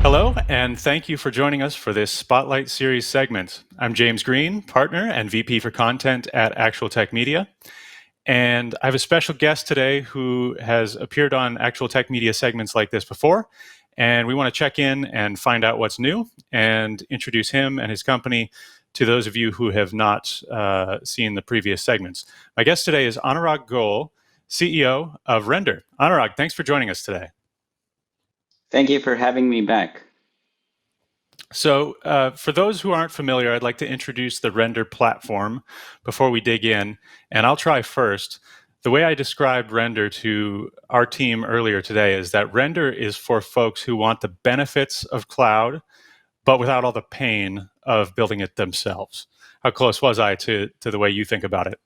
Hello, and thank you for joining us for this Spotlight Series segment. I'm James Green, partner and VP for content at ActualTech Media. And I have a special guest today who has appeared on ActualTech Media segments like this before. And we want to check in and find out what's new and introduce him and his company to those of you who have not seen the previous segments. My guest today is Anurag Goel, CEO of Render. Anurag, thanks for joining us today. Thank you for having me back. So for those who aren't familiar, I'd like to introduce the Render platform before we dig in, and I'll try first. The way I described Render to our team earlier today is that Render is for folks who want the benefits of cloud, but without all the pain of building it themselves. How close was I to the way you think about it?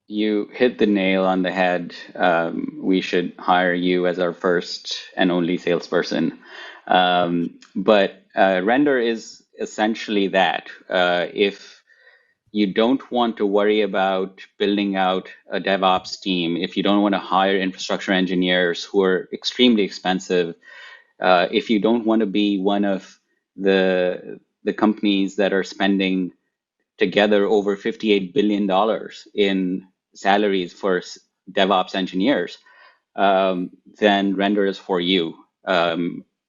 You hit the nail on the head. We should hire you as our first and only salesperson. But Render is essentially that. If you don't want to worry about building out a DevOps team, if you don't want to hire infrastructure engineers who are extremely expensive, if you don't want to be one of the companies that are spending together over $58 billion in salaries for DevOps engineers, then Render is for you.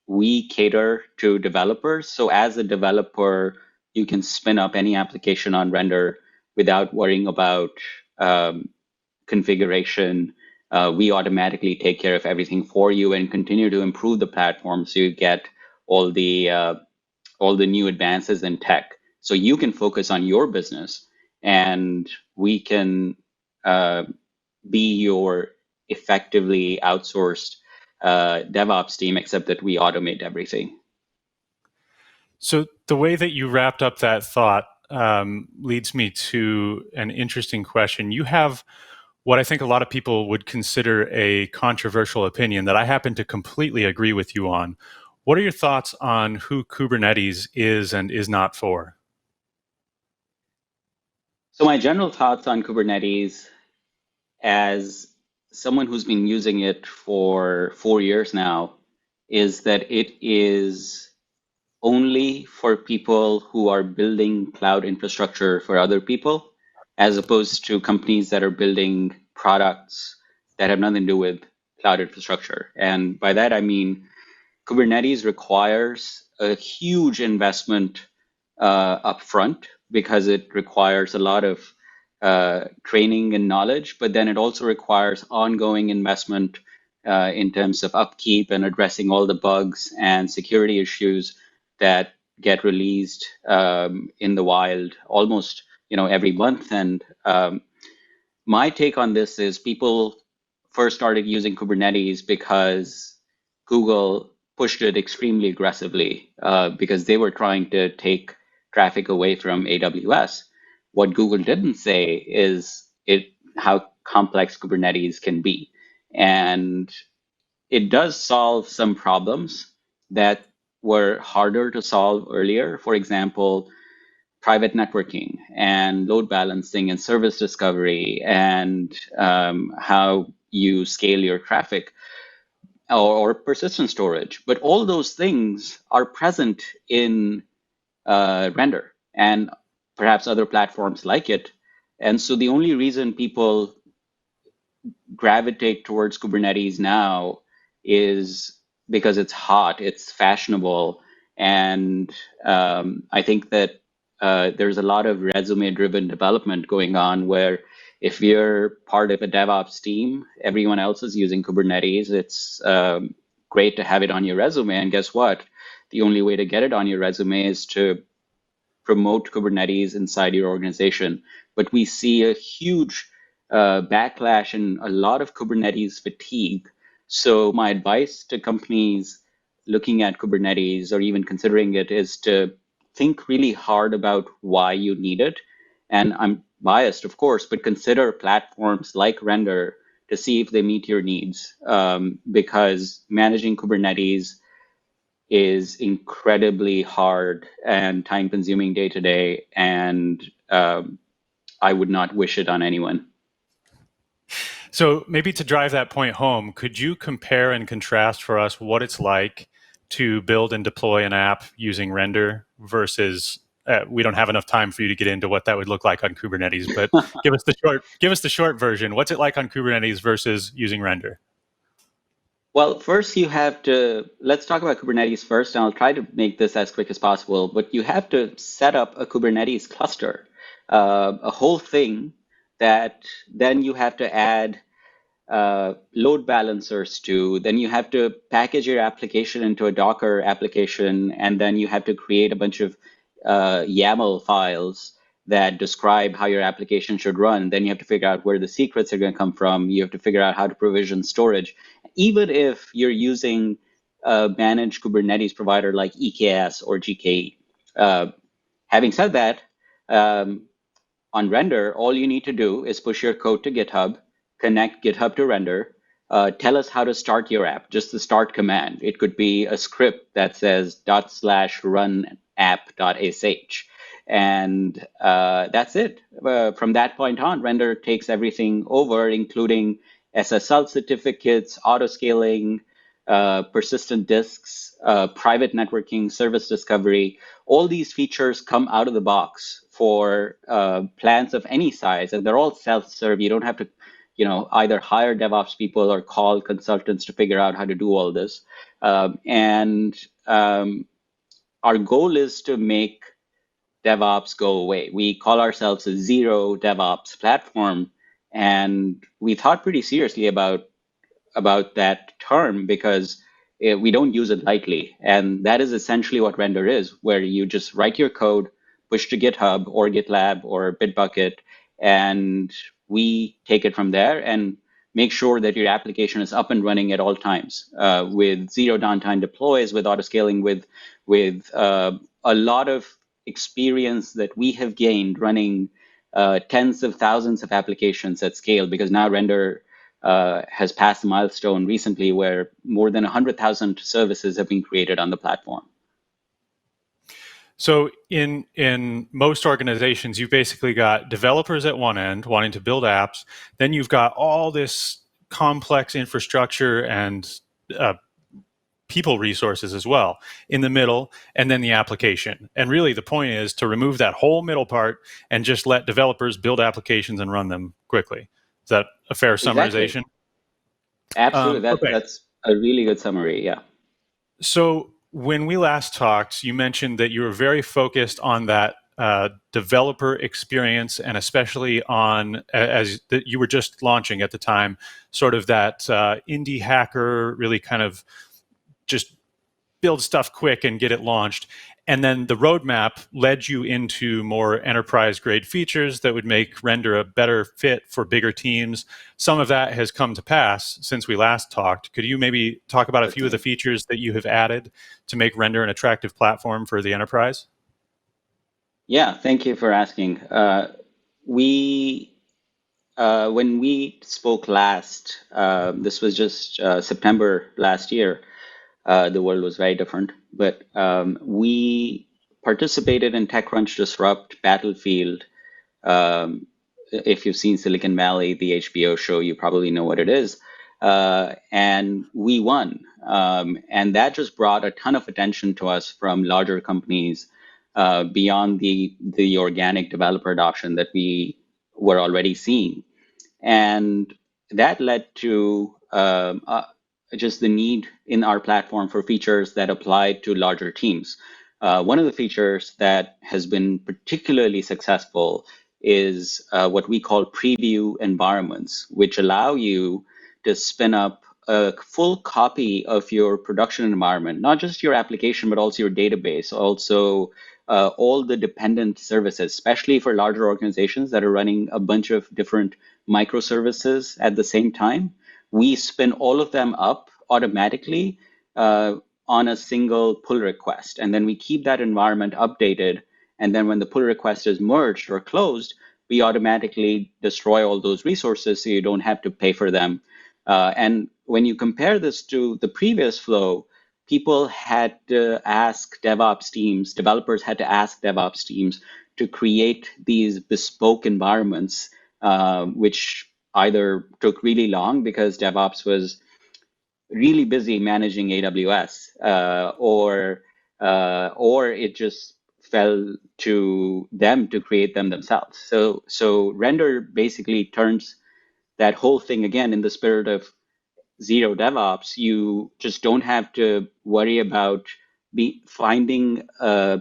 We cater to developers. So as a developer, you can spin up any application on Render without worrying about configuration. We automatically take care of everything for you and continue to improve the platform so you get all the new advances in tech. So you can focus on your business, and we can be your effectively outsourced DevOps team, except that we automate everything. So the way that you wrapped up that thought leads me to an interesting question. You have what I think a lot of people would consider a controversial opinion that I happen to completely agree with you on. What are your thoughts on who Kubernetes is and is not for? So my general thoughts on Kubernetes, as someone who's been using it for 4 years now, is that it is only for people who are building cloud infrastructure for other people, as opposed to companies that are building products that have nothing to do with cloud infrastructure. And by that, I mean, Kubernetes requires a huge investment upfront because it requires a lot of training and knowledge, but then it also requires ongoing investment in terms of upkeep and addressing all the bugs and security issues that get released in the wild almost every month. And my take on this is people first started using Kubernetes because Google pushed it extremely aggressively because they were trying to take traffic away from AWS. What Google didn't say is how complex Kubernetes can be. And it does solve some problems that were harder to solve earlier. For example, private networking and load balancing and service discovery and how you scale your traffic or persistent storage. But all those things are present in Render and perhaps other platforms like it. And so the only reason people gravitate towards Kubernetes now is because it's hot, it's fashionable, and I think that there's a lot of resume-driven development going on where if you're part of a DevOps team, everyone else is using Kubernetes. It's great to have it on your resume, and guess what? The only way to get it on your resume is to promote Kubernetes inside your organization. But we see a huge backlash and a lot of Kubernetes fatigue. So my advice to companies looking at Kubernetes or even considering it is to think really hard about why you need it. And I'm biased, of course, but consider platforms like Render to see if they meet your needs, because managing Kubernetes is incredibly hard and time consuming day to day. And I would not wish it on anyone. So maybe to drive that point home, could you compare and contrast for us what it's like to build and deploy an app using render versus we don't have enough time for you to get into what that would look like on Kubernetes, but give us the short version. What's it like on Kubernetes versus using render? Well, first you have to, let's talk about Kubernetes first, and I'll try to make this as quick as possible. But you have to set up a Kubernetes cluster, a whole thing that then you have to add load balancers to. Then you have to package your application into a Docker application, and then you have to create a bunch of YAML files that describe how your application should run. Then you have to figure out where the secrets are going to come from. You have to figure out how to provision storage. Even if you're using a managed Kubernetes provider like EKS or GKE. Having said that, on render, all you need to do is push your code to GitHub, connect GitHub to render, tell us how to start your app, just the start command. It could be a script that says /run app.sh. And that's it. From that point on, render takes everything over, including SSL certificates, auto scaling, persistent disks, private networking, service discovery. All these features come out of the box for plans of any size, and they're all self-serve. You don't have to, either hire DevOps people or call consultants to figure out how to do all this. And our goal is to make DevOps go away. We call ourselves a zero DevOps platform, and we thought pretty seriously about that term because we don't use it lightly. And that is essentially what render is, where you just write your code, push to GitHub or GitLab or Bitbucket, and we take it from there and make sure that your application is up and running at all times with zero downtime deploys, with auto scaling, with a lot of experience that we have gained running tens of thousands of applications at scale, because now render has passed a milestone recently where more than 100,000 services have been created on the platform. So in most organizations, you've basically got developers at one end wanting to build apps. Then you've got all this complex infrastructure and people resources as well in the middle, and then the application. And really the point is to remove that whole middle part and just let developers build applications and run them quickly. Is that a fair summarization? Absolutely. Okay. That's a really good summary. Yeah. So when we last talked, you mentioned that you were very focused on that developer experience, and especially on, as you were just launching at the time, sort of that indie hacker, really kind of just build stuff quick and get it launched. And then the roadmap led you into more enterprise grade features that would make render a better fit for bigger teams. Some of that has come to pass since we last talked. Could you maybe talk about a few of the features that you have added to make render an attractive platform for the enterprise? Yeah, thank you for asking. When we spoke last, this was just September last year, the world was very different. But we participated in TechCrunch Disrupt Battlefield. If you've seen Silicon Valley, the HBO show, you probably know what it is. And we won. And that just brought a ton of attention to us from larger companies beyond the organic developer adoption that we were already seeing. And that led to just the need in our platform for features that apply to larger teams. One of the features that has been particularly successful is what we call preview environments, which allow you to spin up a full copy of your production environment, not just your application, but also your database, also all the dependent services, especially for larger organizations that are running a bunch of different microservices at the same time. We spin all of them up automatically on a single pull request. And then we keep that environment updated. And then when the pull request is merged or closed, we automatically destroy all those resources so you don't have to pay for them. And when you compare this to the previous flow, people had to ask DevOps teams, developers had to ask DevOps teams to create these bespoke environments, which either took really long because DevOps was really busy managing AWS, or it just fell to them to create them themselves. So render basically turns that whole thing, again, in the spirit of zero DevOps. You just don't have to worry about finding a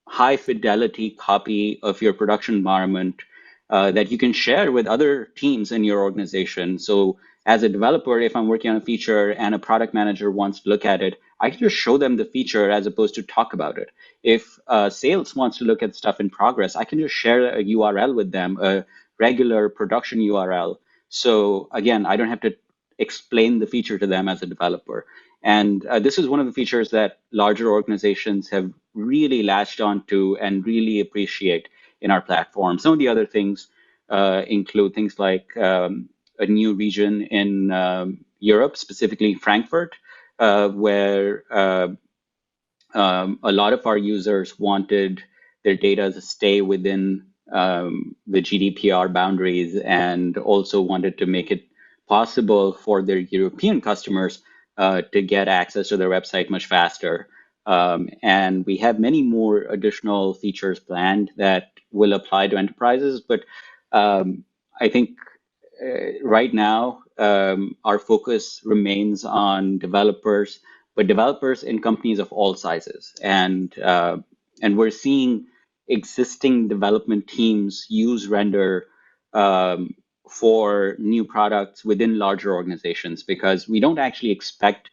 high fidelity copy of your production environment that you can share with other teams in your organization. So as a developer, if I'm working on a feature and a product manager wants to look at it, I can just show them the feature as opposed to talk about it. If sales wants to look at stuff in progress, I can just share a URL with them, a regular production URL. So again, I don't have to explain the feature to them as a developer. And this is one of the features that larger organizations have really latched onto and really appreciate in our platform. Some of the other things include things like a new region in Europe, specifically Frankfurt, where a lot of our users wanted their data to stay within the GDPR boundaries, and also wanted to make it possible for their European customers to get access to their website much faster. And we have many more additional features planned that will apply to enterprises. But I think right now, our focus remains on developers, but developers in companies of all sizes. And we're seeing existing development teams use render for new products within larger organizations, because we don't actually expect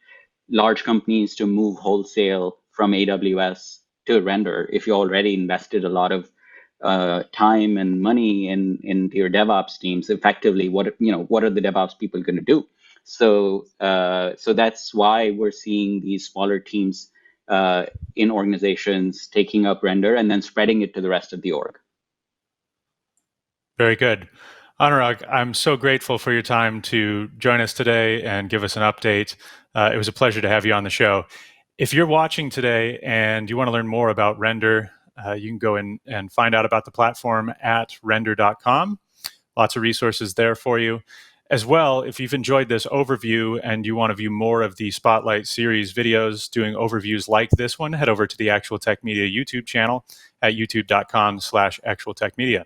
large companies to move wholesale from AWS to render. If you already invested a lot of time and money in your DevOps teams, effectively, what are the DevOps people going to do? So that's why we're seeing these smaller teams in organizations taking up render and then spreading it to the rest of the org. Very good. Anurag, I'm so grateful for your time to join us today and give us an update. It was a pleasure to have you on the show. If you're watching today and you want to learn more about Render, you can go in and find out about the platform at render.com. Lots of resources there for you. As well, if you've enjoyed this overview and you want to view more of the Spotlight series videos doing overviews like this one, head over to the ActualTech Media YouTube channel at youtube.com/ActualTechMedia.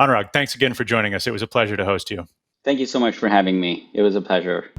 Anurag, thanks again for joining us. It was a pleasure to host you. Thank you so much for having me. It was a pleasure.